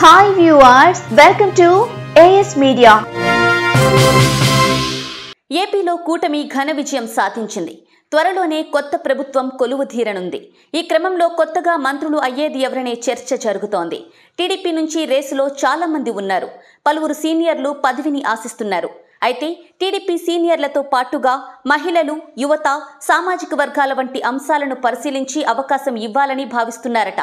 Hi viewers, welcome to AS Media. ఏపీలో కూటమి ఘన విజయం సాధించింది. త్వరలోనే కొత్త ప్రభుత్వం కొలువు తీరనుంది. ఈ క్రమంలో కొత్తగా మంత్రులు అయ్యేది ఎవరనే చర్చ జరుగుతోంది. టీడీపీ నుంచి రేసులో చాలా మంది ఉన్నారు. పలువురు సీనియర్లు పదవిని ఆశిస్తున్నారు. అయితే టీడీపీ సీనియర్లతో పాటుగా మహిళలు, యువత, సామాజిక వర్గాల వంటి అంశాలను పరిశీలించి అవకాశం ఇవ్వాలని భావిస్తున్నారట.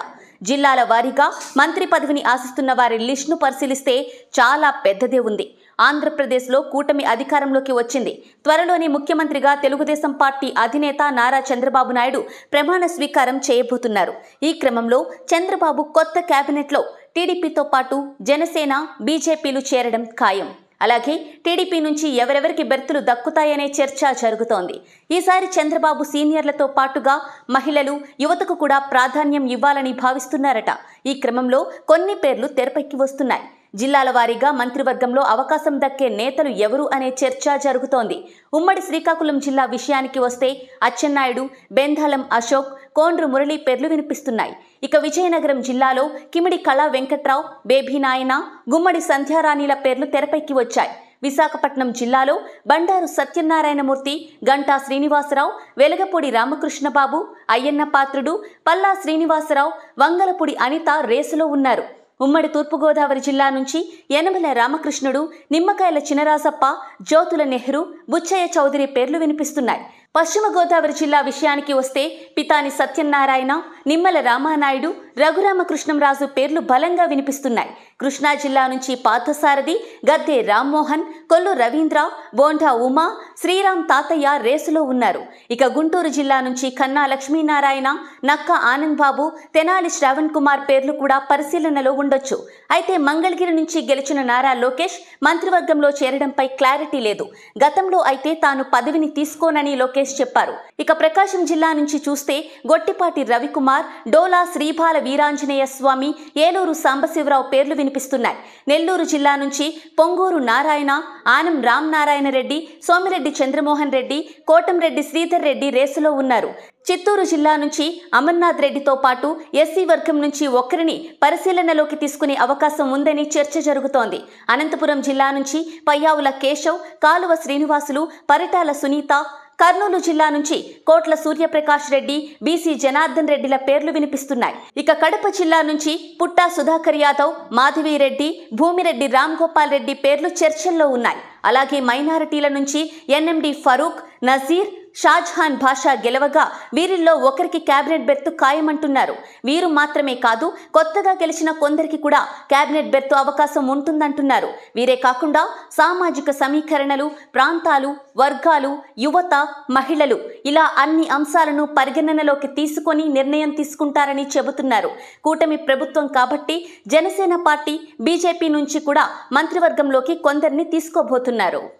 జిల్లాల వారీగా మంత్రి పదవిని ఆశిస్తున్న వారి లిస్టును పరిశీలిస్తే చాలా పెద్దదే ఉంది. ఆంధ్రప్రదేశ్లో కూటమి అధికారంలోకి వచ్చింది. త్వరలోనే ముఖ్యమంత్రిగా తెలుగుదేశం పార్టీ అధినేత నారా చంద్రబాబు నాయుడు ప్రమాణ స్వీకారం చేయబోతున్నారు. ఈ క్రమంలో చంద్రబాబు కొత్త కేబినెట్లో టీడీపీతో పాటు జనసేన, బీజేపీలు చేరడం ఖాయం. అలాగే టీడీపీ నుంచి ఎవరెవరికి బెర్తులు దక్కుతాయనే చర్చ జరుగుతోంది. ఈసారి చంద్రబాబు సీనియర్లతో పాటుగా మహిళలు, యువతకు కూడా ప్రాధాన్యం ఇవ్వాలని భావిస్తున్నారట. ఈ క్రమంలో కొన్ని పేర్లు తెరపైకి వస్తున్నాయి. జిల్లాల వారీగా మంత్రివర్గంలో అవకాశం దక్కే నేతలు ఎవరు అనే చర్చ జరుగుతోంది. ఉమ్మడి శ్రీకాకుళం జిల్లా విషయానికి వస్తే అచ్చెన్నాయుడు, బెంధాలం అశోక్, కోండ్రు మురళి పేర్లు వినిపిస్తున్నాయి. ఇక విజయనగరం జిల్లాలో కిమిడి కళా వెంకట్రావు, బేబీ నాయన, గుమ్మడి సంధ్యారాణిల పేర్లు తెరపైకి వచ్చాయి. విశాఖపట్నం జిల్లాలో బండారు సత్యనారాయణమూర్తి, గంటా శ్రీనివాసరావు, వెలగపూడి రామకృష్ణబాబు, అయ్యన్న పాత్రుడు, పల్లా శ్రీనివాసరావు, వంగలపూడి అనిత రేసులో ఉన్నారు. ఉమ్మడి తూర్పుగోదావరి జిల్లా నుంచి యనమల రామకృష్ణుడు, నిమ్మకాయల చినరాజప్ప, జ్యోతుల నెహ్రూ, బుచ్చయ్య చౌదరి పేర్లు వినిపిస్తున్నాయి. పశ్చిమ గోదావరి జిల్లా విషయానికి వస్తే పితాని సత్యనారాయణ, నిమ్మల రామానాయుడు, రఘురామకృష్ణంరాజు పేర్లు బలంగా వినిపిస్తున్నాయి. కృష్ణా జిల్లా నుంచి పార్థసారథి, గద్దె రామ్మోహన్, కొల్లు రవీంద్ర, బోండా ఉమా, శ్రీరామ్ తాతయ్య రేసులో ఉన్నారు. ఇక గుంటూరు జిల్లా నుంచి కన్నా లక్ష్మీనారాయణ, నక్క ఆనంద్ బాబు, తెనాలి శ్రావణ్ కుమార్ పేర్లు కూడా పరిశీలనలో ఉండొచ్చు. అయితే మంగళగిరి నుంచి గెలిచిన నారా లోకేష్ మంత్రివర్గంలో చేరడంపై క్లారిటీ లేదు. గతంలో అయితే తాను పదవిని తీసుకోనని లోకేష్ చెప్పారు. ఇక ప్రకాశం జిల్లా నుంచి చూస్తే గొట్టిపాటి రవికుమార్, డోలా శ్రీబాల వీరాంజనేయ స్వామి, ఏలూరు సాంబశివరావు పేర్లు వినిపిస్తున్నాయి. నెల్లూరు జిల్లా నుంచి పొంగూరు నారాయణ, ఆనం రామనారాయణ రెడ్డి, సోమిరెడ్డి చంద్రమోహన్ రెడ్డి, కోటంరెడ్డి శ్రీధర్ రెడ్డి రేసులో ఉన్నారు. చిత్తూరు జిల్లా నుంచి అమర్నాథ్ రెడ్డితో పాటు ఎస్సీ వర్గం నుంచి ఒకరిని పరిశీలనలోకి తీసుకునే అవకాశం ఉందని చర్చ జరుగుతోంది. అనంతపురం జిల్లా నుంచి పయ్యావుల కేశవ్, కాలువ శ్రీనివాసులు, పరిటాల సునీత, కర్నూలు జిల్లా నుంచి కోట్ల సూర్యప్రకాష్ రెడ్డి, బీసీ జనార్దన్ రెడ్డిల పేర్లు వినిపిస్తున్నాయి. ఇక కడప జిల్లా నుంచి పుట్టా సుధాకర్ యాదవ్, మాధవిరెడ్డి, భూమిరెడ్డి రామ్ గోపాల్ రెడ్డి పేర్లు చర్చల్లో ఉన్నాయి. అలాగే మైనారిటీల నుంచి ఎన్ఎండి ఫరూక్, నజీర్, షాజహాన్ భాషా గెలవగా వీరిల్లో ఒకరికి కేబినెట్ బెర్తు ఖాయమంటున్నారు. వీరు మాత్రమే కాదు, కొత్తగా గెలిచిన కొందరికి కూడా కేబినెట్ బెర్తు అవకాశం ఉంటుందంటున్నారు. వీరే కాకుండా సామాజిక సమీకరణలు, ప్రాంతాలు, వర్గాలు, యువత, మహిళలు ఇలా అన్ని అంశాలను పరిగణనలోకి తీసుకొని నిర్ణయం తీసుకుంటారని చెబుతున్నారు. కూటమి ప్రభుత్వం కాబట్టి జనసేన పార్టీ, బీజేపీ నుంచి కూడా మంత్రివర్గంలోకి కొందరిని తీసుకోబోతున్నారు.